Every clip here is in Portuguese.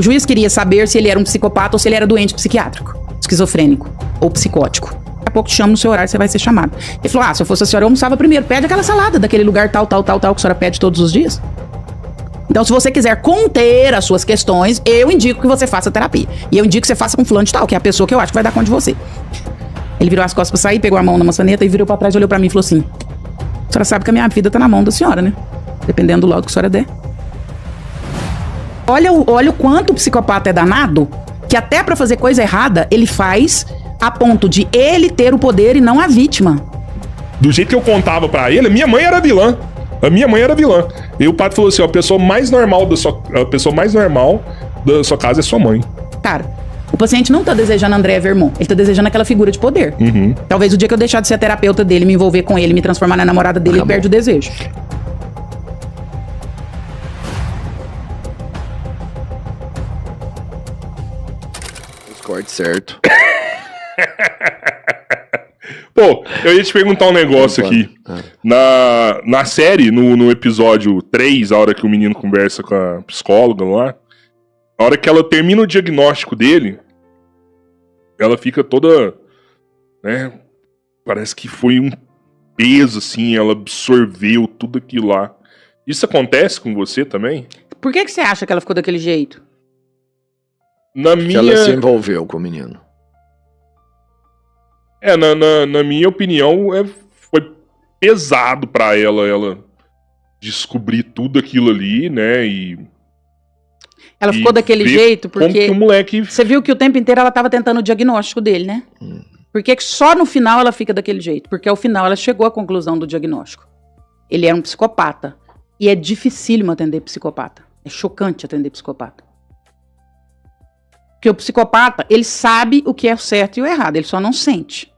O juiz queria saber se ele era um psicopata ou se ele era doente psiquiátrico, esquizofrênico ou psicótico. Daqui a pouco te chamo no seu horário, você vai ser chamado. Ele falou, se eu fosse a senhora, eu almoçava primeiro. Pede aquela salada daquele lugar tal, que a senhora pede todos os dias. Então, se você quiser conter as suas questões, eu indico que você faça terapia. E eu indico que você faça com fulano de tal, que é a pessoa que eu acho que vai dar conta de você. Ele virou as costas pra sair, pegou a mão na maçaneta e virou pra trás, olhou pra mim e falou assim, a senhora sabe que a minha vida tá na mão da senhora, né? Dependendo do lado que a senhora der. Olha o quanto o psicopata é danado, que até pra fazer coisa errada, ele faz a ponto de ele ter o poder e não a vítima. Do jeito que eu contava pra ele, minha mãe era vilã. A minha mãe era vilã. E o padre falou assim, a pessoa mais normal da sua casa é sua mãe. Cara, o paciente não tá desejando André Vermont, ele tá desejando aquela figura de poder. Uhum. Talvez o dia que eu deixar de ser a terapeuta dele, me envolver com ele, me transformar na namorada dele, ele perde o desejo. Corte certo. Pô, eu ia te perguntar um negócio aqui. Na série, no episódio 3, a hora que o menino conversa com a psicóloga lá, a hora que ela termina o diagnóstico dele, ela fica toda, né, parece que foi um peso, assim, ela absorveu tudo aquilo lá. Isso acontece com você também? Por que você acha que ela ficou daquele jeito? Que ela se envolveu com o menino. Na minha opinião, foi pesado pra ela descobrir tudo aquilo ali, né, Ela ficou daquele jeito porque... Como que o moleque... Você viu que o tempo inteiro ela tava tentando o diagnóstico dele, né? Por que só no final ela fica daquele jeito? Porque ao final ela chegou à conclusão do diagnóstico. Ele era um psicopata. E é dificílimo atender psicopata. É chocante atender psicopata. Porque o psicopata, ele sabe o que é o certo e o errado, ele só não sente.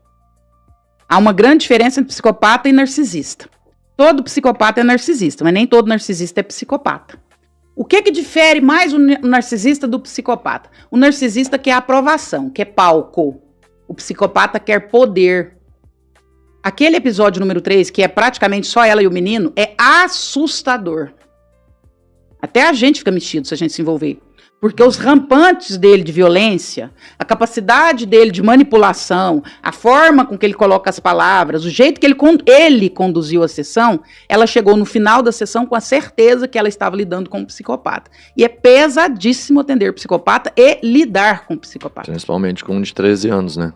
Há uma grande diferença entre psicopata e narcisista. Todo psicopata é narcisista, mas nem todo narcisista é psicopata. O que difere mais o narcisista do psicopata? O narcisista quer aprovação, quer palco. O psicopata quer poder. Aquele episódio número 3, que é praticamente só ela e o menino, é assustador. Até a gente fica mexido se a gente se envolver. Porque os rampantes dele de violência, a capacidade dele de manipulação, a forma com que ele coloca as palavras, o jeito que ele conduziu a sessão, ela chegou no final da sessão com a certeza que ela estava lidando com um psicopata. E é pesadíssimo atender psicopata e lidar com psicopata. Principalmente com um de 13 anos, né?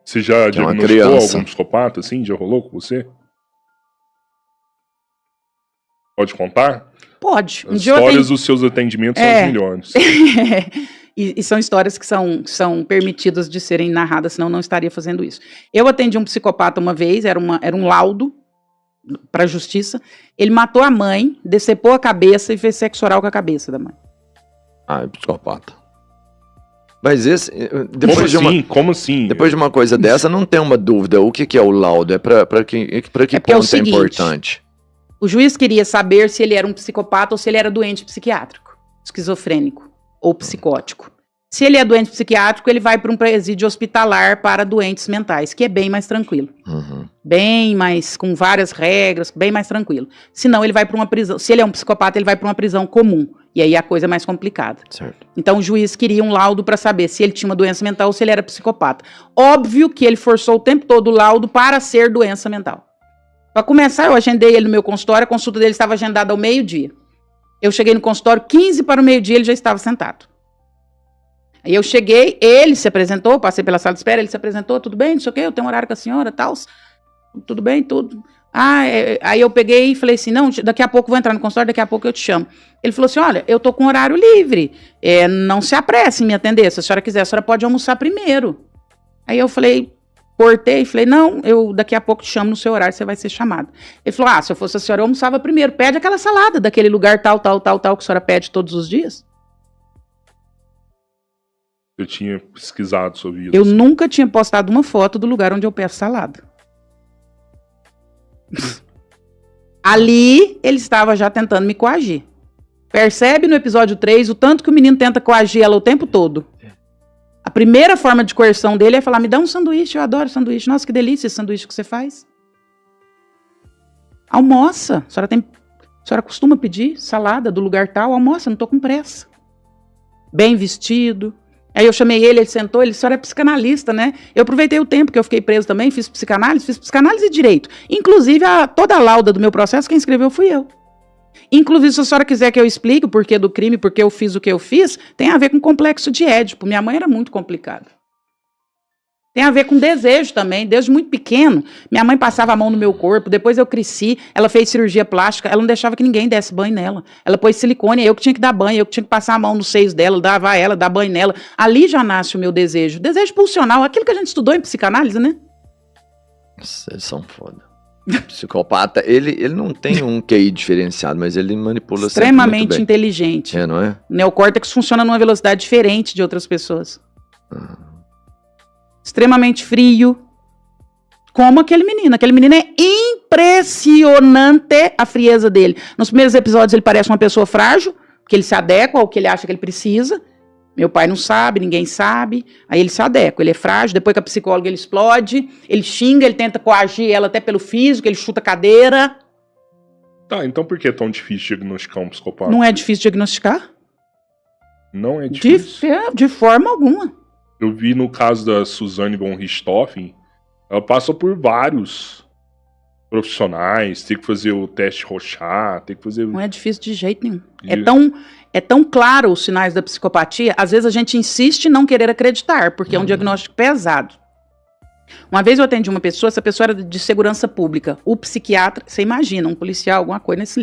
Você já diagnosticou algum psicopata, assim? Já rolou com você? Pode contar? Pode. As histórias dos seus atendimentos são os melhores. E são histórias que são permitidas de serem narradas, senão não estaria fazendo isso. Eu atendi um psicopata uma vez, era um laudo para a justiça. Ele matou a mãe, decepou a cabeça e fez sexo oral com a cabeça da mãe. É psicopata. Mas esse... Como assim? Depois de uma coisa dessa, não tem uma dúvida. O que é o laudo? É pra que ponto é importante? O juiz queria saber se ele era um psicopata ou se ele era doente psiquiátrico, esquizofrênico ou psicótico. Se ele é doente psiquiátrico, ele vai para um presídio hospitalar para doentes mentais, que é bem mais tranquilo. Bem mais, com várias regras, bem mais tranquilo. Se não, ele vai para uma prisão. Se ele é um psicopata, ele vai para uma prisão comum. E aí a coisa é mais complicada. Certo. Então o juiz queria um laudo para saber se ele tinha uma doença mental ou se ele era psicopata. Óbvio que ele forçou o tempo todo o laudo para ser doença mental. Para começar, eu agendei ele no meu consultório, a consulta dele estava agendada ao meio-dia. Eu cheguei no consultório, 15 para o meio-dia, ele já estava sentado. Aí eu cheguei, ele se apresentou, passei pela sala de espera, ele se apresentou, tudo bem, não sei o quê, eu tenho horário com a senhora, tal, tudo bem, tudo. Aí eu peguei e falei assim, não, daqui a pouco vou entrar no consultório, daqui a pouco eu te chamo. Ele falou assim, olha, eu tô com horário livre, não se apresse em me atender, se a senhora quiser, a senhora pode almoçar primeiro. Aí eu falei... Cortei e falei, não, eu daqui a pouco te chamo no seu horário, você vai ser chamado. Ele falou, se eu fosse a senhora, eu almoçava primeiro. Pede aquela salada daquele lugar tal, que a senhora pede todos os dias. Eu tinha pesquisado sobre isso. Eu nunca tinha postado uma foto do lugar onde eu peço salada. Ali, ele estava já tentando me coagir. Percebe no episódio 3 o tanto que o menino tenta coagir ela o tempo todo. A primeira forma de coerção dele é falar, me dá um sanduíche, eu adoro sanduíche. Nossa, que delícia esse sanduíche que você faz. Almoça. A senhora costuma pedir salada do lugar tal? Almoça, não tô com pressa. bem vestido. Aí eu chamei ele sentou, ele só era psicanalista, né? Eu aproveitei o tempo que eu fiquei preso também, fiz psicanálise e direito. Inclusive, toda a lauda do meu processo, quem escreveu fui eu. Inclusive, se a senhora quiser que eu explique o porquê do crime, porque eu fiz o que eu fiz, tem a ver com complexo de Édipo. Minha mãe era muito complicada. Tem a ver com desejo também, desde muito pequeno. Minha mãe passava a mão no meu corpo, depois eu cresci, ela fez cirurgia plástica, ela não deixava que ninguém desse banho nela. Ela pôs silicone, eu que tinha que dar banho, eu que tinha que passar a mão nos seios dela, dava a ela, dar banho nela. Ali já nasce o meu desejo. Desejo pulsional, aquilo que a gente estudou em psicanálise, né? Nossa, eles são foda. Psicopata, ele não tem um QI diferenciado, mas ele manipula extremamente inteligente. Não é? O neocórtex funciona numa velocidade diferente de outras pessoas. Extremamente frio. Como aquele menino. Aquele menino é impressionante a frieza dele. Nos primeiros episódios ele parece uma pessoa frágil, que ele se adequa ao que ele acha que ele precisa. Meu pai não sabe, ninguém sabe. Aí ele se adequa, ele é frágil. Depois que a psicóloga ele explode, ele xinga, ele tenta coagir ela até pelo físico, ele chuta a cadeira. Tá, então por que é tão difícil diagnosticar um psicopata? Não é difícil diagnosticar? Não é difícil? De forma alguma. Eu vi no caso da Suzane von Richthofen, ela passa por vários profissionais, tem que fazer o teste Rorschach, tem que fazer... Não é difícil de jeito nenhum. É tão claro os sinais da psicopatia, às vezes a gente insiste em não querer acreditar, porque é um diagnóstico pesado. Uma vez eu atendi uma pessoa, essa pessoa era de segurança pública. O psiquiatra, você imagina, um policial, alguma coisa nesse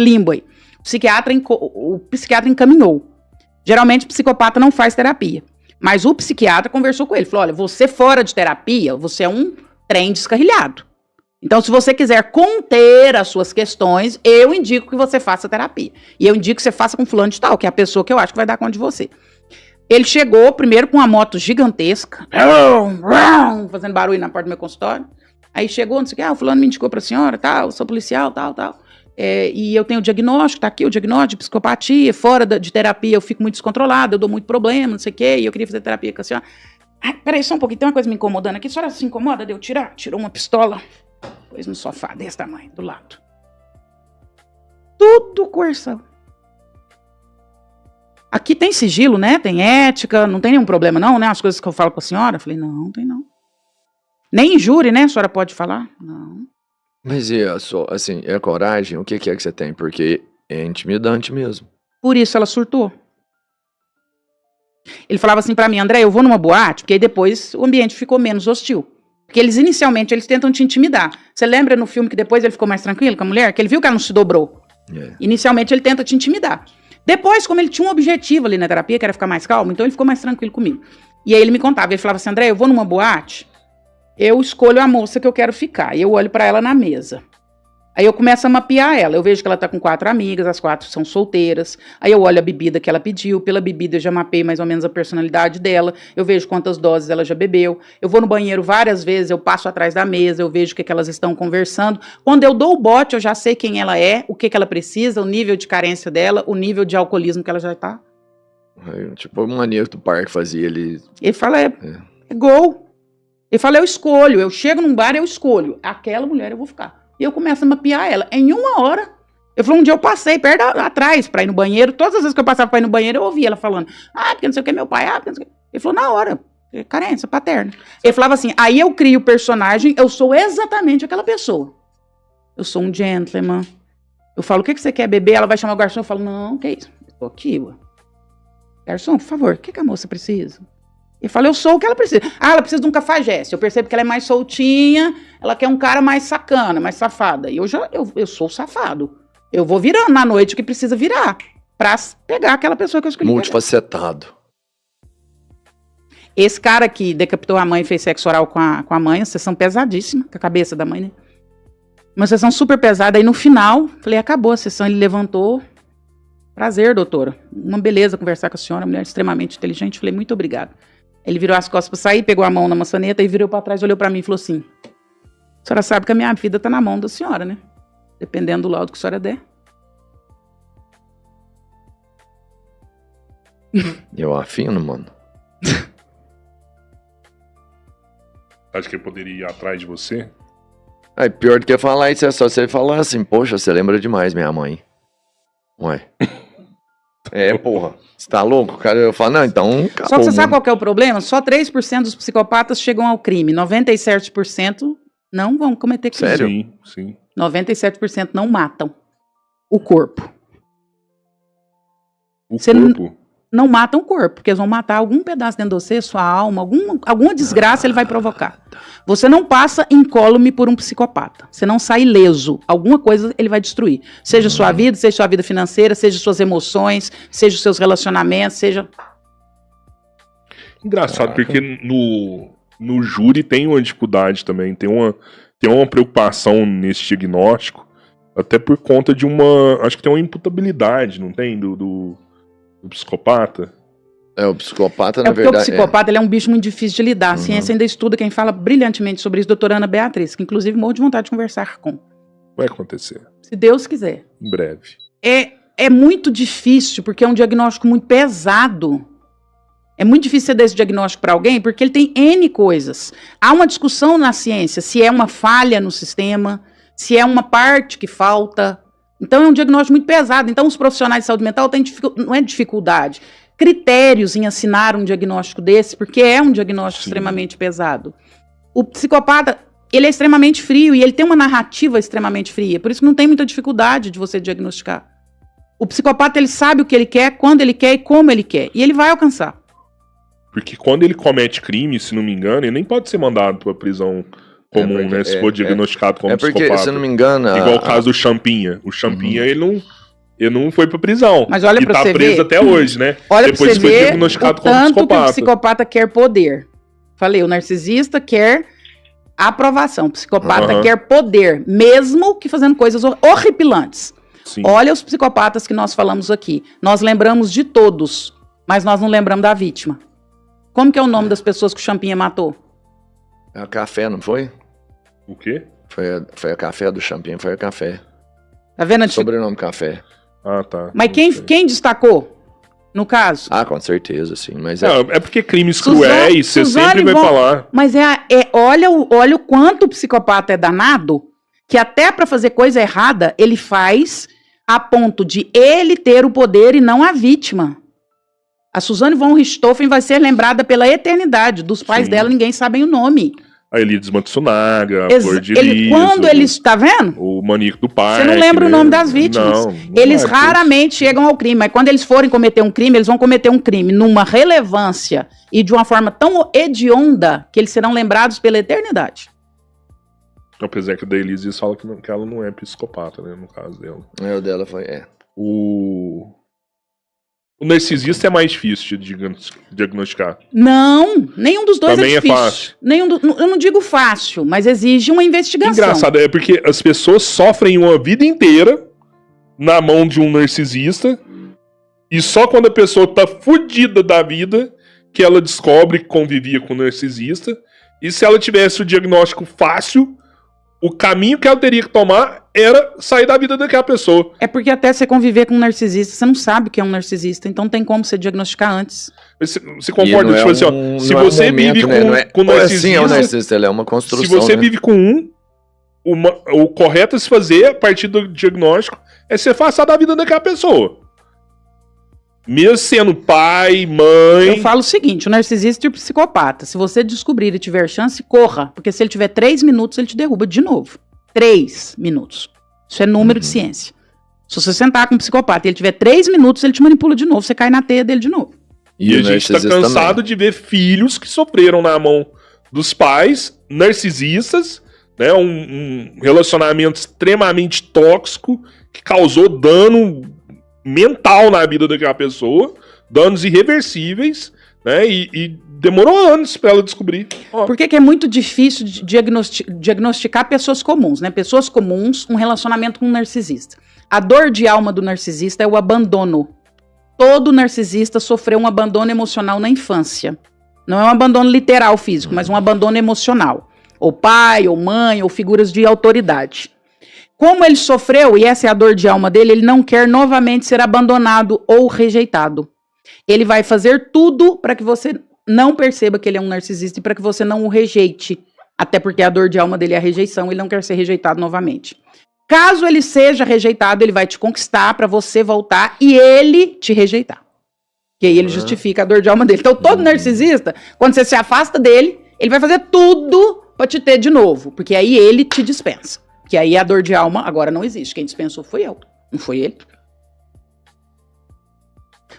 limbo aí. O psiquiatra encaminhou. Geralmente o psicopata não faz terapia. Mas o psiquiatra conversou com ele, falou, olha, você fora de terapia, você é um trem descarrilhado. Então, se você quiser conter as suas questões, eu indico que você faça terapia. E eu indico que você faça com fulano de tal, que é a pessoa que eu acho que vai dar conta de você. Ele chegou primeiro com uma moto gigantesca, fazendo barulho na porta do meu consultório. Aí chegou, não sei o que, o fulano me indicou pra senhora, tal, sou policial, tal. E eu tenho o diagnóstico, tá aqui o diagnóstico de psicopatia, fora de terapia eu fico muito descontrolado, eu dou muito problema, não sei o que, e eu queria fazer terapia com a senhora. Ai, peraí só um pouquinho, tem uma coisa me incomodando aqui, a senhora se incomoda de eu tirar? Tirou uma pistola, pôs no sofá desse tamanho, do lado. Tudo coerção. Aqui tem sigilo, né, tem ética, não tem nenhum problema não, né, as coisas que eu falo com a senhora, eu falei, não tem não. Nem em júri, né, a senhora pode falar? Não. Mas e assim, é coragem? O que é que você tem? Porque é intimidante mesmo. Por isso ela surtou. Ele falava assim pra mim, André, eu vou numa boate, porque aí depois o ambiente ficou menos hostil. Porque inicialmente, eles tentam te intimidar. Você lembra no filme que depois ele ficou mais tranquilo com a mulher? Que ele viu que ela não se dobrou. Inicialmente ele tenta te intimidar. Depois, como ele tinha um objetivo ali na terapia, que era ficar mais calmo, então ele ficou mais tranquilo comigo. E aí ele me contava, ele falava assim, André, eu vou numa boate, eu escolho a moça que eu quero ficar, e eu olho pra ela na mesa. Aí eu começo a mapear ela, eu vejo que ela tá com 4 amigas, as 4 são solteiras, aí eu olho a bebida que ela pediu, pela bebida eu já mapeei mais ou menos a personalidade dela, eu vejo quantas doses ela já bebeu, eu vou no banheiro várias vezes, eu passo atrás da mesa, eu vejo o que elas estão conversando, quando eu dou o bote eu já sei quem ela é, o que ela precisa, o nível de carência dela, o nível de alcoolismo que ela já tá. Tipo o maníaco do parque fazia ele... Ele fala, é gol. Ele fala, eu escolho, eu chego num bar, eu escolho, aquela mulher eu vou ficar. E eu começo a mapear ela. Em 1 hora, eu falei, um dia eu passei perto atrás pra ir no banheiro. Todas as vezes que eu passava pra ir no banheiro, eu ouvia ela falando, porque não sei o que, meu pai, porque não sei o que. Ele falou, na hora, carência paterna. Ele falava assim, aí eu crio o personagem, eu sou exatamente aquela pessoa. Eu sou um gentleman. Eu falo, o que você quer beber? Ela vai chamar o garçom, eu falo, não, que isso? Eu tô aqui, ué. Garçom, por favor, o que a moça precisa? Ele fala, eu sou o que ela precisa. Ela precisa de um cafajeste. Eu percebo que ela é mais soltinha, ela quer um cara mais sacana, mais safada. E eu sou safado. Eu vou virando na noite o que precisa virar, pra pegar aquela pessoa que eu escolhi. Multifacetado. Esse cara que decapitou a mãe e fez sexo oral com a mãe, uma sessão pesadíssima, com a cabeça da mãe, né? Uma sessão super pesada. Aí no final, falei, acabou a sessão. Ele levantou. Prazer, doutora. Uma beleza conversar com a senhora, mulher extremamente inteligente. Falei, muito obrigado. Ele virou as costas para sair, pegou a mão na maçaneta e virou para trás, olhou para mim e falou assim, a senhora sabe que a minha vida tá na mão da senhora, né? Dependendo do laudo que a senhora der. Eu afino, mano. Acho que ele poderia ir atrás de você? Aí, pior do que falar isso é só você falar assim, poxa, você lembra demais minha mãe. Ué. Porra. Você tá louco? O cara, eu falo, não, então acabou. Só que você sabe qual que é o problema? Só 3% dos psicopatas chegam ao crime. 97% não vão cometer crime. Sério? Sim, sim. 97% não matam o corpo. Você corpo? Não matam o corpo, porque eles vão matar algum pedaço dentro de você, sua alma, alguma desgraça ele vai provocar. Você não passa incólume por um psicopata. Você não sai ileso. Alguma coisa ele vai destruir. Seja sua vida, seja sua vida financeira, seja suas emoções, seja os seus relacionamentos, seja... Engraçado, porque no júri tem uma dificuldade também, tem uma preocupação nesse diagnóstico, até por conta de acho que tem uma imputabilidade, não tem, do psicopata. O psicopata, na porque verdade... o psicopata ele é um bicho muito difícil de lidar. A ciência ainda estuda, quem fala brilhantemente sobre isso, doutora Ana Beatriz, que inclusive morro de vontade de conversar com. Vai acontecer. Se Deus quiser. Em breve. É muito difícil, porque é um diagnóstico muito pesado. É muito difícil você dar esse diagnóstico para alguém, porque ele tem N coisas. Há uma discussão na ciência se é uma falha no sistema, se é uma parte que falta. Então é um diagnóstico muito pesado. Então os profissionais de saúde mental têm não é dificuldade, critérios em assinar um diagnóstico desse, porque é um diagnóstico extremamente pesado. O psicopata, ele é extremamente frio e ele tem uma narrativa extremamente fria, por isso não tem muita dificuldade de você diagnosticar. O psicopata, ele sabe o que ele quer, quando ele quer e como ele quer, e ele vai alcançar. Porque quando ele comete crime, se não me engano, ele nem pode ser mandado para prisão comum, né? Se for diagnosticado como psicopata. Porque, se não me engano... Igual o caso do Champinha. O Champinha, ele não foi pra prisão. Mas olha pra você ver... E tá preso até hoje, né? Olha Depois pra você foi ver diagnosticado o como tanto psicopata. que o psicopata quer poder. Falei, o narcisista quer aprovação. O psicopata quer poder, mesmo que fazendo coisas horripilantes. Sim. Olha os psicopatas que nós falamos aqui. Nós lembramos de todos, mas nós não lembramos da vítima. Como que é o nome das pessoas que o Champinha matou? É o Café, não foi? O quê? Foi a Café do Champinha, foi a Café. Tá vendo? Sobrenome Café. Ah, tá. Mas quem destacou, no caso? Ah, com certeza, sim. Mas é porque crimes cruéis, você sempre vai falar. Mas olha o quanto o psicopata é danado, que até pra fazer coisa errada, ele faz a ponto de ele ter o poder e não a vítima. A Suzane von Richthofen vai ser lembrada pela eternidade. Dos pais dela, ninguém sabe o nome. A Elides Matsunaga, a Flor de Lis, quando eles, tá vendo? O Maníaco do Pai. Você não lembra o nome das vítimas. Não eles raramente chegam ao crime, mas quando eles forem cometer um crime, eles vão cometer um crime numa relevância e de uma forma tão hedionda que eles serão lembrados pela eternidade. Apesar que o da Elise fala que ela não é psicopata, né, no caso dela. O dela foi, O narcisista é mais difícil de diagnosticar. Não, nenhum dos dois também é difícil. Fácil. Eu não digo fácil, mas exige uma investigação. Engraçado, é porque as pessoas sofrem uma vida inteira na mão de um narcisista e só quando a pessoa tá fodida da vida que ela descobre que convivia com o narcisista, e se ela tivesse o diagnóstico fácil, o caminho que ela teria que tomar era sair da vida daquela pessoa. É porque até você conviver com um narcisista, você não sabe o que é um narcisista, então tem como você diagnosticar antes. Você concorda? Tipo assim, ó, se você vive com narcisista... Sim, é um narcisista, ele é uma construção, se você vive com o correto a se fazer, a partir do diagnóstico, é se afastar da vida daquela pessoa. Mesmo sendo pai, mãe... Eu falo o seguinte, o narcisista e o psicopata, se você descobrir e tiver chance, corra. Porque se ele tiver 3 minutos, ele te derruba de novo. 3 minutos. Isso é número de ciência. Se você sentar com um psicopata e ele tiver 3 minutos, ele te manipula de novo, você cai na teia dele de novo. E a gente tá cansado de ver filhos que sofreram na mão dos pais, narcisistas, né? Um relacionamento extremamente tóxico, que causou dano mental na vida daquela pessoa, danos irreversíveis, né? E demorou anos pra ela descobrir. Por que é muito difícil de diagnosticar pessoas comuns, né? Pessoas comuns, um relacionamento com um narcisista. A dor de alma do narcisista é o abandono. Todo narcisista sofreu um abandono emocional na infância. Não é um abandono literal físico, mas um abandono emocional. Ou pai, ou mãe, ou figuras de autoridade. Como ele sofreu, e essa é a dor de alma dele, ele não quer novamente ser abandonado ou rejeitado. Ele vai fazer tudo para que você não perceba que ele é um narcisista e para que você não o rejeite. Até porque a dor de alma dele é a rejeição, ele não quer ser rejeitado novamente. Caso ele seja rejeitado, ele vai te conquistar pra você voltar e ele te rejeitar. Que aí ele justifica a dor de alma dele. Então, todo narcisista, quando você se afasta dele, ele vai fazer tudo pra te ter de novo. Porque aí ele te dispensa. Porque aí a dor de alma agora não existe. Quem dispensou foi eu, não foi ele.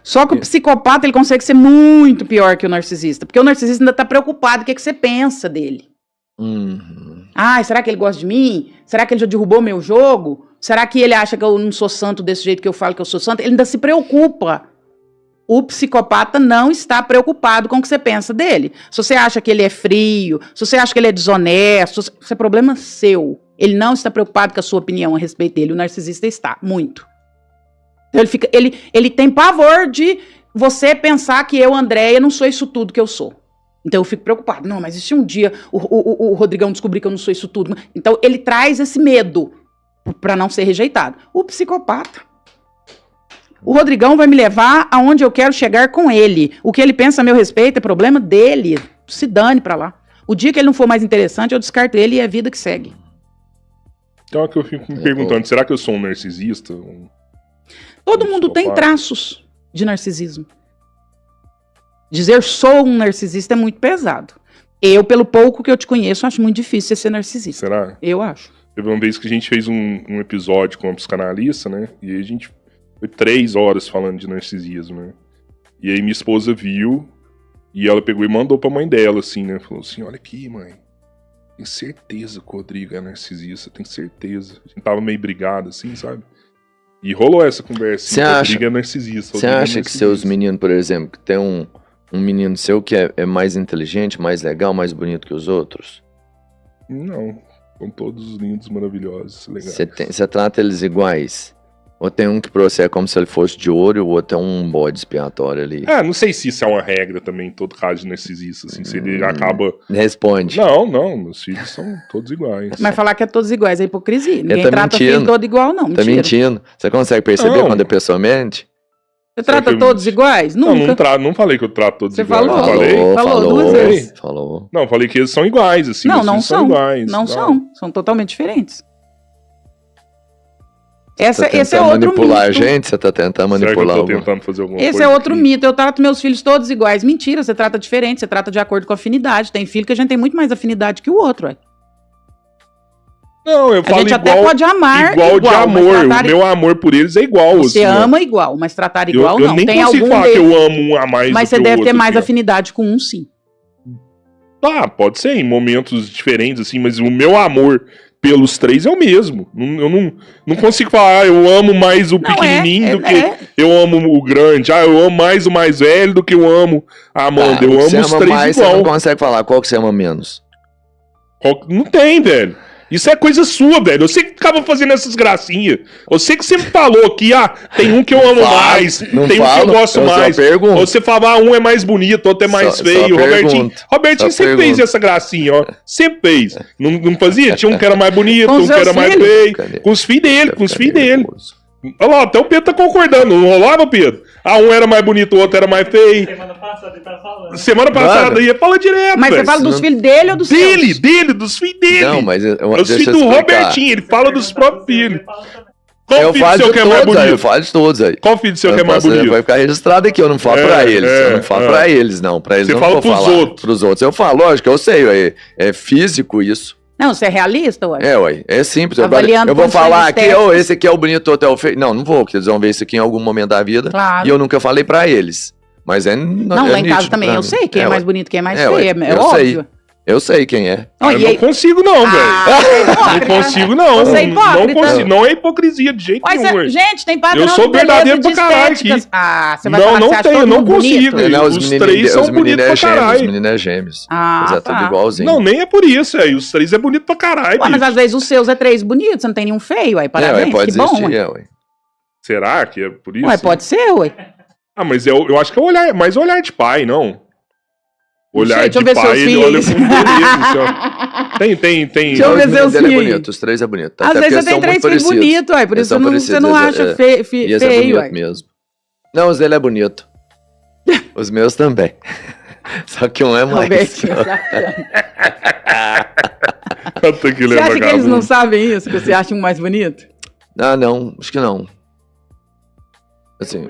Só que o psicopata, ele consegue ser muito pior que o narcisista. Porque o narcisista ainda tá preocupado com o que você pensa dele. Ah, será que ele gosta de mim? Será que ele já derrubou meu jogo? Será que ele acha que eu não sou santo desse jeito que eu falo que eu sou santo? Ele ainda se preocupa. O psicopata não está preocupado com o que você pensa dele. Se você acha que ele é frio, se você acha que ele é desonesto, isso é problema seu. Ele não está preocupado com a sua opinião a respeito dele. O narcisista está, muito. Então ele tem pavor de você pensar que eu, Andréia, não sou isso tudo que eu sou. Então eu fico preocupado. Não, mas e se um dia o Rodrigão descobrir que eu não sou isso tudo? Então ele traz esse medo para não ser rejeitado. O psicopata. O Rodrigão vai me levar aonde eu quero chegar com ele. O que ele pensa a meu respeito é problema dele. Se dane pra lá. O dia que ele não for mais interessante, eu descarto ele e é a vida que segue. Então é que eu fico me perguntando, será que eu sou um narcisista? Todo mundo tem traços de narcisismo. Dizer sou um narcisista é muito pesado. Eu, pelo pouco que eu te conheço, acho muito difícil ser narcisista. Será? Eu acho. Teve uma vez que a gente fez um episódio com uma psicanalista, né? E aí a gente foi 3 horas falando de narcisismo, né? E aí minha esposa viu e ela pegou e mandou pra mãe dela, assim, né? Falou assim, olha aqui, mãe. Tenho certeza que o Rodrigo é narcisista, tenho certeza. A gente tava meio brigado, assim, sabe? E rolou essa conversa. Você acha? Rodrigo é narcisista. Você acha que seus meninos, por exemplo, que tem um menino seu que é mais inteligente, mais legal, mais bonito que os outros? Não. São todos lindos, maravilhosos, legais. Você trata eles iguais? Ou tem um que pra você é como se ele fosse de ouro e o outro é um bode expiatório ali? Não sei se isso é uma regra também em todo caso de narcisista, assim, se ele acaba... Responde. Não, meus filhos são todos iguais. Mas falar que é todos iguais é hipocrisia. Ninguém tá trata mentindo. filho todo igual, não. Tá mentindo. Você consegue perceber quando a pessoa mente? Você trata todos iguais? Nunca. Não falei que eu trato todos Você iguais. falou. Eu falei? Falou 2 vezes. Falou. Não, falei que eles são iguais, assim. Não, meus não filhos são. iguais. Não são. São totalmente diferentes. Esse é Você tá outro tentando manipular a mito. gente? Você tá tentando Será que eu manipular tô alguma? tentando fazer alguma coisa? Esse é outro aqui? mito. Eu trato meus filhos todos iguais. Mentira, você trata diferente. Você trata de acordo com a afinidade. Tem filho que a gente tem muito mais afinidade que o outro, ué. Não, eu A falo gente igual, até pode amar igual de mas amor. tratar O meu amor por eles é igual. Você assim, ama igual, mas tratar igual eu não. nem Tem consigo algum falar que deles, eu amo um a mais mas do você que o deve ter outro, mais assim, ó. afinidade com um, sim. Pode ser em momentos diferentes, assim, mas o meu amor pelos 3 é o mesmo. Eu não consigo falar, eu amo mais o pequenininho do que eu amo o grande. Eu amo mais o mais velho do que eu amo a Amanda. Eu amo Você os ama 3 mais, igual. você não consegue falar qual que você ama menos. Não tem, velho. Isso é coisa sua, velho. Eu sei que ficava fazendo essas gracinhas. Eu sei que você me falou aqui, tem um que eu amo mais, tem um que eu gosto mais. Pergunto. Ou você fala, um é mais bonito, outro é mais feio. Robertinho sempre fez essa gracinha, ó. Sempre fez. Não fazia? Tinha um que era mais bonito, um que era mais feio. Com os filhos dele, Olha lá, até o Pedro tá concordando. Não rolava, Pedro? Um era mais bonito, o outro era mais feio. Semana passada ele tava falando. Semana passada ia falar direto, Mas velho. você fala dos filhos dele ou dos seus? Dos filhos dele. Não, mas Os deixa filhos eu do explicar. Robertinho, ele fala dos próprios filhos. Ele fala também. Qual Eu filho falo seu de que é mais todos aí, eu bonito? falo de todos aí. Qual filho seu que é mais Vai bonito? ficar registrado aqui, eu não falo pra eles. Eu não falo pra eles, não. Pra eles Você não fala vou pros falar. outros. Pros outros. Eu falo, lógico, eu sei, é físico isso. Não, você é realista, ué? É simples. Avaliando Eu vou condições falar aqui, estéticas. esse aqui é o bonito, outro é o feio. Não vou, porque eles vão ver isso aqui em algum momento da vida. Claro. E eu nunca falei pra eles. Mas Não, lá em casa também eu sei quem é mais bonito, quem é mais feio. É eu óbvio. Eu sei quem é. Não, Eu não consigo não, velho. Não consigo não. Você é Não hipócrita. consigo. Não é hipocrisia de jeito nenhum, velho. Gente, tem padrão Eu sou de beleza verdadeiro de pra caralho estéticas. aqui. Você vai falar que você acha tenho, todo não mundo consigo. bonito? Não, Os 3 são bonitos pra Os caralho. meninos é gêmeos. Ah, Mas é tudo tá. igualzinho. Não, nem é por isso, velho. Os 3 é bonito pra caralho, Ué, mas bicho. às vezes os seus é 3 bonitos, você não tem nenhum feio, aí parabéns, pode que bom. existir, Ué. Será que é por isso? Ué, pode ser, ué. Mas eu acho que é mais olhar de pai, não? Olhar Deixa eu de ver pai, seus ele filhos. olha com beleza, assim, ó. Tem. Deixa eu ver Os seus dele é filhos. bonito, os 3 é bonito. Às Até vezes porque você tem são 3 muito filhos parecidos. bonitos, ué, por Eles isso são você parecidos, não acha E esse é feio, bonito ué. mesmo. Não, os dele é bonito. Os meus também. Só que um é mais. Robertinho, Você acha que eles não sabem isso? Que você acha um mais bonito? Ah, não. Acho que não. Assim...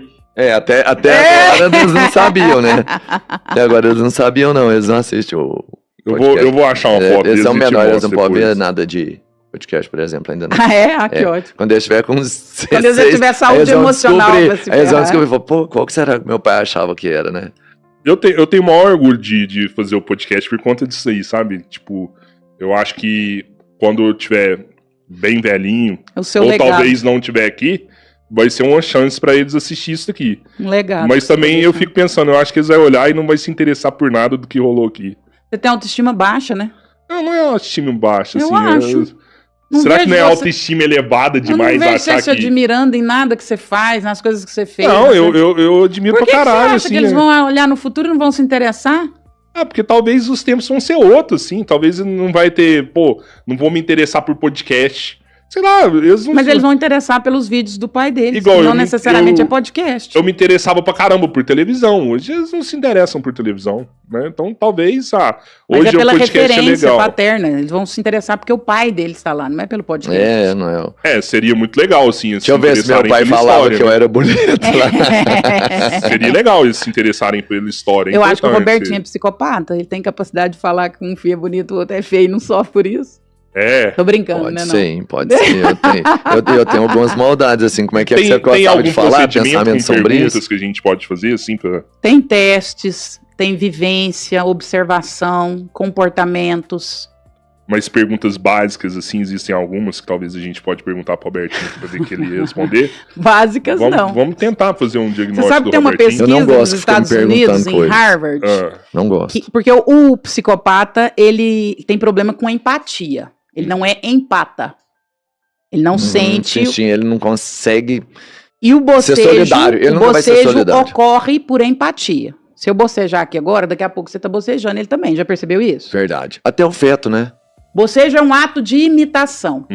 até agora eles não sabiam, né? Até agora eles não sabiam, não. Eles não assistem o podcast. Eu vou achar uma foto deles. Eles são menores, eles não podem ver nada de podcast, por exemplo, ainda não. Que ótimo. Quando eles estiver com uns 16... Quando eles tiver saúde emocional pra se ferrar. Eles vão descobrir, pô, qual que será que meu pai achava que era, né? Eu tenho o maior orgulho de fazer o podcast por conta disso aí, sabe? Tipo, eu acho que quando eu tiver bem velhinho, ou legado. Talvez não tiver aqui, vai ser uma chance pra eles assistir isso aqui. Um legado. Mas também eu fico pensando, eu acho que eles vão olhar e não vai se interessar por nada do que rolou aqui. Você tem autoestima baixa, né? Não é autoestima baixa, eu assim. Acho. Será que não é autoestima elevada demais? Eu não vejo você se admirando em nada que você faz, nas coisas que você fez. Não, eu admiro pra caralho. Por que você acha que eles vão olhar no futuro e não vão se interessar? Porque talvez os tempos vão ser outros, assim. Talvez não vai ter, não vou me interessar por podcast. Sei lá, eles não... Mas eles vão interessar pelos vídeos do pai deles, igual que não necessariamente é podcast. Eu me interessava pra caramba por televisão. Hoje eles não se interessam por televisão, né? Então talvez, hoje é pela o podcast referência legal. Paterna. Eles vão se interessar porque o pai deles está lá, não é pelo podcast. Não é. Seria muito legal, assim. Deixa eu ver se meu pai falava que eu era bonito lá. Seria legal eles se interessarem pela história. Eu acho que o Robertinho é psicopata. Ele tem capacidade de falar que um filho é bonito, o outro é feio e não sofre por isso. Tô brincando, pode né? Sim, pode ser. Eu tenho algumas maldades, assim. Como é que você gostava de falar? Pensamento sobre isso? Que a gente pode fazer, assim, pra... Tem testes, tem vivência, observação, comportamentos. Mas perguntas básicas, assim, existem algumas que talvez a gente pode perguntar pro Robertinho pra ver que ele ia responder. Básicas, não. Vamos tentar fazer um diagnóstico. Você sabe que tem uma pesquisa nos Estados Unidos, em Harvard? Não gosto. Porque o psicopata, ele tem problema com empatia. Ele não é empata. Ele não sente... Sim, ele não consegue e o bocejo, ser solidário. Ele nunca vai ser solidário. Ocorre por empatia. Se eu bocejar aqui agora, daqui a pouco você tá bocejando ele também. Já percebeu isso? Verdade. Até o feto, né? Bocejo é um ato de imitação.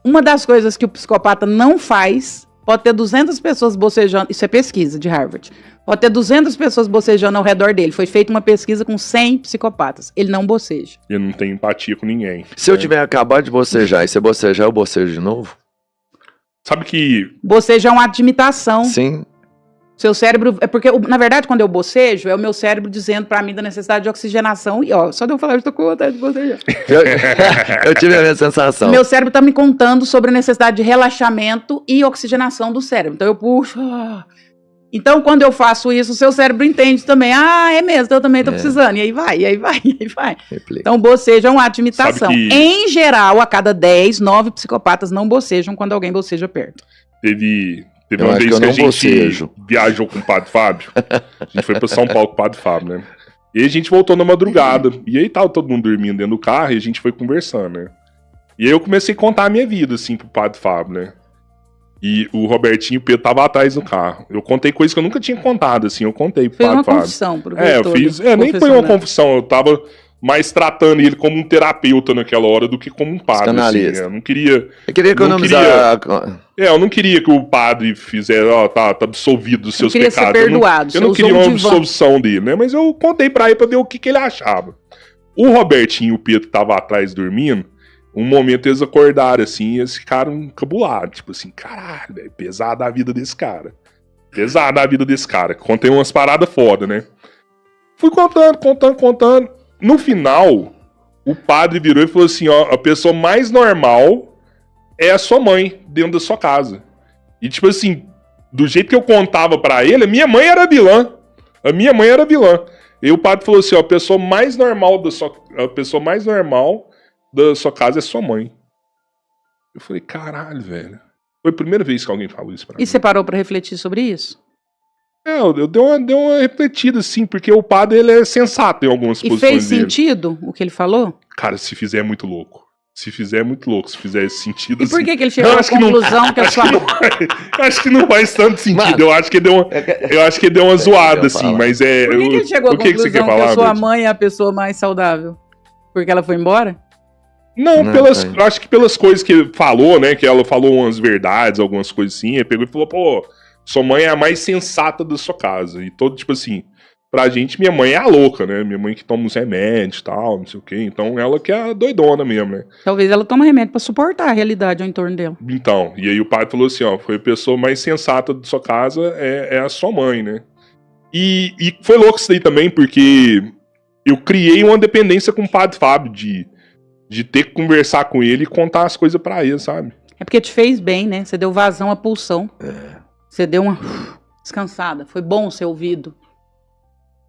Uma das coisas que o psicopata não faz, pode ter 200 pessoas bocejando, isso é pesquisa de Harvard, pode ter 200 pessoas bocejando ao redor dele. Foi feita uma pesquisa com 100 psicopatas. Ele não boceja. Ele não tem empatia com ninguém. Se eu tiver acabado de bocejar e você bocejar, eu bocejo de novo? Sabe que... Bocejo é um ato de imitação. Sim. Seu cérebro... É porque, na verdade, quando eu bocejo, é o meu cérebro dizendo pra mim da necessidade de oxigenação. E, só de eu falar, eu tô com vontade de bocejar. Eu tive a mesma sensação. Meu cérebro tá me contando sobre a necessidade de relaxamento e oxigenação do cérebro. Então, eu puxo... Então, quando eu faço isso, o seu cérebro entende também. É mesmo, então eu também tô precisando. E aí vai. Então, bocejo é um ato de imitação. Em geral, a cada 10, 9 psicopatas não bocejam quando alguém boceja perto. Teve uma vez que a gente viajou com o Padre Fábio. A gente foi pra São Paulo com o Padre Fábio, né? E aí a gente voltou na madrugada. E aí tava todo mundo dormindo dentro do carro e a gente foi conversando, né? E aí eu comecei a contar a minha vida, assim, pro Padre Fábio, né? E o Robertinho e o Pedro tava atrás do carro. Eu contei coisas que eu nunca tinha contado, assim. Eu contei pro Padre Fábio. Fez uma confissão pro eu fiz. Nem foi uma confissão. Eu tava mais tratando ele como um terapeuta naquela hora do que como um padre. Assim, eu não queria... Eu queria economizar... eu não queria que o padre fizesse... tá absolvido dos seus pecados. Ser perdoado. Eu não queria uma absolvição dele, né? Mas eu contei pra ele pra ver o que ele achava. O Robertinho e o Pedro que tava atrás dormindo, um momento eles acordaram, assim, e eles ficaram encabulados. Tipo assim, caralho, velho, pesada a vida desse cara. Pesada a vida desse cara. Contei umas paradas foda, né? Fui contando. No final, o padre virou e falou assim, a pessoa mais normal é a sua mãe dentro da sua casa. E tipo assim, do jeito que eu contava pra ele, a minha mãe era vilã. E o padre falou assim, a pessoa mais normal da sua casa é sua mãe. Eu falei, caralho, velho. Foi a primeira vez que alguém falou isso pra mim. E você parou pra refletir sobre isso? Eu dei uma refletida, assim, porque o padre, ele é sensato em algumas posições dele. E fez sentido o que ele falou? Cara, se fizer é muito louco. Se fizer esse sentido, e por que ele chegou à conclusão que a sua... acho que não faz tanto sentido. Mano, eu acho que ele deu uma zoada, assim, mas é... Por que ele chegou à conclusão que a sua mãe é a pessoa mais saudável? Porque ela foi embora? Não, acho que pelas coisas que ele falou, né? Que ela falou umas verdades, algumas coisas assim. Ele pegou e falou, pô, sua mãe é a mais sensata da sua casa. E todo, tipo assim, pra gente, minha mãe é a louca, né? Minha mãe que toma os remédios e tal, não sei o quê. Então, ela que é a doidona mesmo, né? Talvez ela tome remédio pra suportar a realidade ao entorno dela. Então, e aí o padre falou assim, ó, foi a pessoa mais sensata da sua casa, é a sua mãe, né? E foi louco isso daí também, porque eu criei uma dependência com o padre Fábio, de ter que conversar com ele e contar as coisas pra ele, sabe? É porque te fez bem, né? Você deu vazão à pulsão. Você deu uma descansada. Foi bom ser ouvido.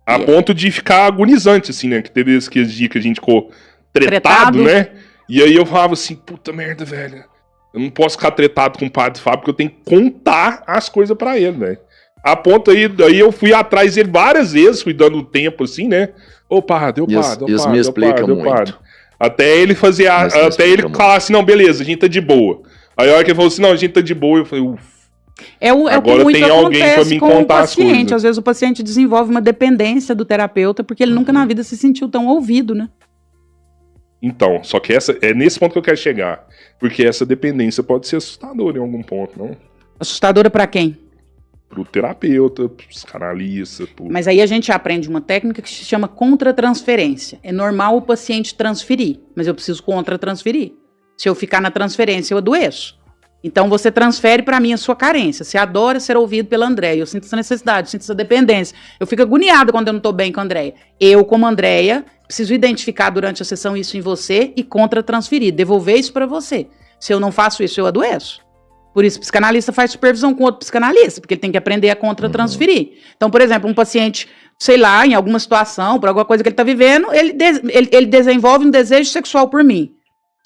A ponto de ficar agonizante, assim, né? Que teve aqueles dias que a gente ficou tretado, né? E aí eu falava assim, puta merda, velho. Eu não posso ficar tretado com o padre Fábio, porque eu tenho que contar as coisas pra ele, velho. A ponto aí eu fui atrás dele várias vezes, fui dando tempo, assim, né? Ô, padre, Isso me explica muito. Até ele fazer, até ele falar assim, não, beleza, a gente tá de boa. Aí a hora que ele falou assim, não, a gente tá de boa, eu falei, ufa. Agora muito tem alguém pra me contar as coisas. Às vezes o paciente desenvolve uma dependência do terapeuta porque ele nunca na vida se sentiu tão ouvido, né? Então, só que é nesse ponto que eu quero chegar. Porque essa dependência pode ser assustadora em algum ponto, não? Assustadora pra quem? Pro terapeuta, pros canalistas. Mas aí a gente aprende uma técnica que se chama contratransferência. É normal o paciente transferir, mas eu preciso contratransferir. Se eu ficar na transferência, eu adoeço. Então você transfere para mim a sua carência. Você adora ser ouvido pela Andréia. Eu sinto essa necessidade, sinto essa dependência. Eu fico agoniada quando eu não estou bem com a Andréia. Eu, como Andréia, preciso identificar durante a sessão isso em você e contratransferir, devolver isso para você. Se eu não faço isso, eu adoeço. Por isso, o psicanalista faz supervisão com outro psicanalista, porque ele tem que aprender a contratransferir. Então, por exemplo, um paciente, sei lá, em alguma situação, por alguma coisa que ele está vivendo, ele desenvolve um desejo sexual por mim.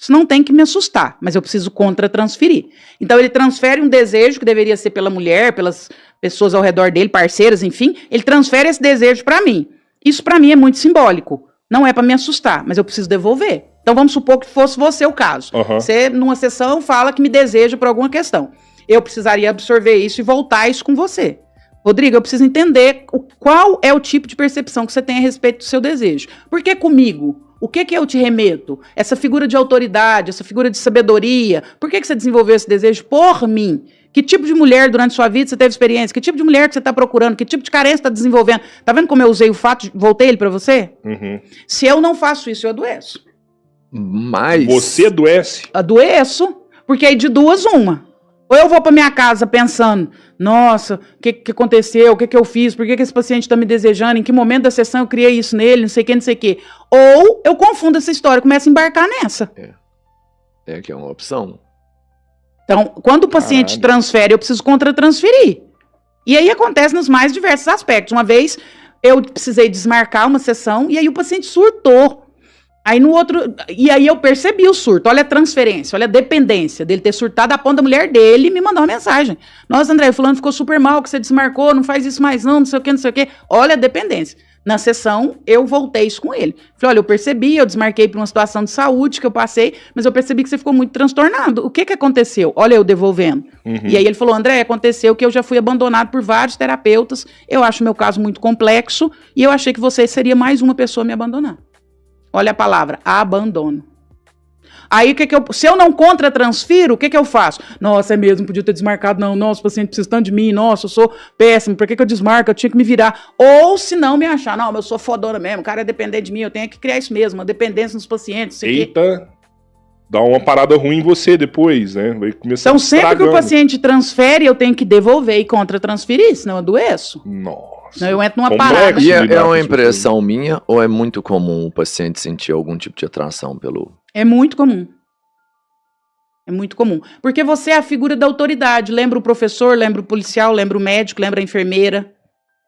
Isso não tem que me assustar, mas eu preciso contratransferir. Então ele transfere um desejo que deveria ser pela mulher, pelas pessoas ao redor dele, parceiras, enfim, ele transfere esse desejo para mim. Isso para mim é muito simbólico. Não é para me assustar, mas eu preciso devolver. Então vamos supor que fosse você o caso. Você, numa sessão, fala que me deseja por alguma questão. Eu precisaria absorver isso e voltar isso com você. Rodrigo, eu preciso entender qual é o tipo de percepção que você tem a respeito do seu desejo. Por que comigo? O que eu te remeto? Essa figura de autoridade, essa figura de sabedoria. Por que você desenvolveu esse desejo por mim? Que tipo de mulher durante sua vida você teve experiência? Que tipo de mulher que você está procurando? Que tipo de carência você está desenvolvendo? Tá vendo como eu usei o fato, voltei ele para você? Se eu não faço isso, eu adoeço. Mas... Você adoece? Adoeço, porque aí de duas, uma. Ou eu vou para minha casa pensando, nossa, o que aconteceu, o que eu fiz, por que esse paciente está me desejando, em que momento da sessão eu criei isso nele, não sei o que. Ou eu confundo essa história e começo a embarcar nessa. É que é uma opção. Então, quando o paciente transfere, eu preciso contratransferir. E aí acontece nos mais diversos aspectos. Uma vez eu precisei desmarcar uma sessão e aí o paciente surtou. Aí no outro, e aí eu percebi o surto, olha a transferência, olha a dependência dele ter surtado a ponta da mulher dele e me mandou uma mensagem. Nossa, André, fulano ficou super mal, que você desmarcou, não faz isso mais não sei o que. Olha a dependência. Na sessão, eu voltei isso com ele. Falei, olha, eu percebi, eu desmarquei por uma situação de saúde que eu passei, mas eu percebi que você ficou muito transtornado. O que aconteceu? Olha eu devolvendo. E aí ele falou, André, aconteceu que eu já fui abandonado por vários terapeutas, eu acho meu caso muito complexo e eu achei que você seria mais uma pessoa a me abandonar. Olha a palavra, abandono. Aí, se eu não contratransfiro, o que eu faço? Nossa, é mesmo, podia ter desmarcado. Não, nossa, o paciente precisa tanto de mim. Nossa, eu sou péssimo, por que eu desmarco? Eu tinha que me virar. Ou, se não, me achar. Não, eu sou fodona mesmo, o cara é dependente de mim, eu tenho que criar isso mesmo, uma dependência nos pacientes. Eita, dá uma parada ruim em você depois, né? Vai começar então, sempre que o paciente transfere, eu tenho que devolver e contratransferir, senão eu adoeço. Nossa. Não, eu entro numa parada. E é uma impressão minha ou é muito comum o paciente sentir algum tipo de atração pelo... É muito comum. É muito comum. Porque você é a figura da autoridade. Lembra o professor, lembra o policial, lembra o médico, lembra a enfermeira.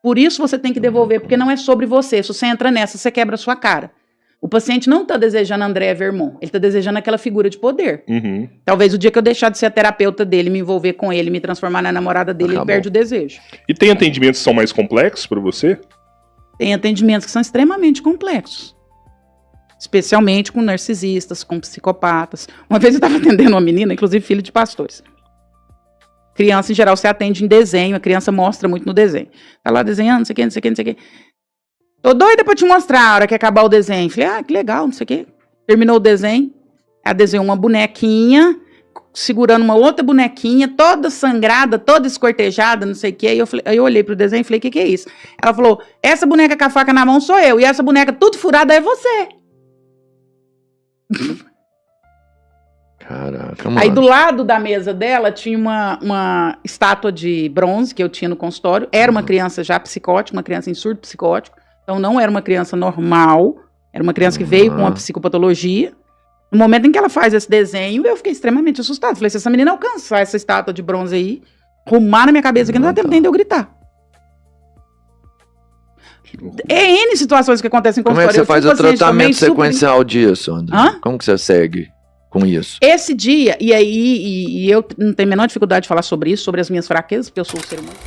Por isso você tem que devolver, porque não é sobre você. Se você entra nessa, você quebra a sua cara. O paciente não está desejando André Vermont, ele está desejando aquela figura de poder. Talvez o dia que eu deixar de ser a terapeuta dele, me envolver com ele, me transformar na namorada dele, ele perde o desejo. E tem atendimentos que são mais complexos para você? Tem atendimentos que são extremamente complexos. Especialmente com narcisistas, com psicopatas. Uma vez eu estava atendendo uma menina, inclusive filha de pastores. Criança, em geral, você atende em desenho, a criança mostra muito no desenho. Tá lá desenhando, não sei o que. Tô doida pra te mostrar a hora que acabar o desenho. Falei, que legal, não sei o quê. Terminou o desenho, ela desenhou uma bonequinha segurando uma outra bonequinha, toda sangrada, toda escortejada, não sei o quê. Aí eu olhei pro desenho e falei, o que é isso? Ela falou, essa boneca com a faca na mão sou eu, e essa boneca tudo furada é você. Caraca, mano. Aí do lado da mesa dela tinha uma estátua de bronze que eu tinha no consultório. Era uma criança já psicótica, uma criança em surto psicótico. Então não era uma criança normal, era uma criança que veio com uma psicopatologia. No momento em que ela faz esse desenho, eu fiquei extremamente assustada. Falei, se essa menina alcançar essa estátua de bronze aí, arrumar na minha cabeça aqui, não dá tempo nem de eu gritar. É N situações que acontecem em Como consultório. é que você faz o tratamento sequencial disso, André? Como que você segue com isso? Esse dia, e eu não tenho a menor dificuldade de falar sobre isso, sobre as minhas fraquezas, porque eu sou um ser humano.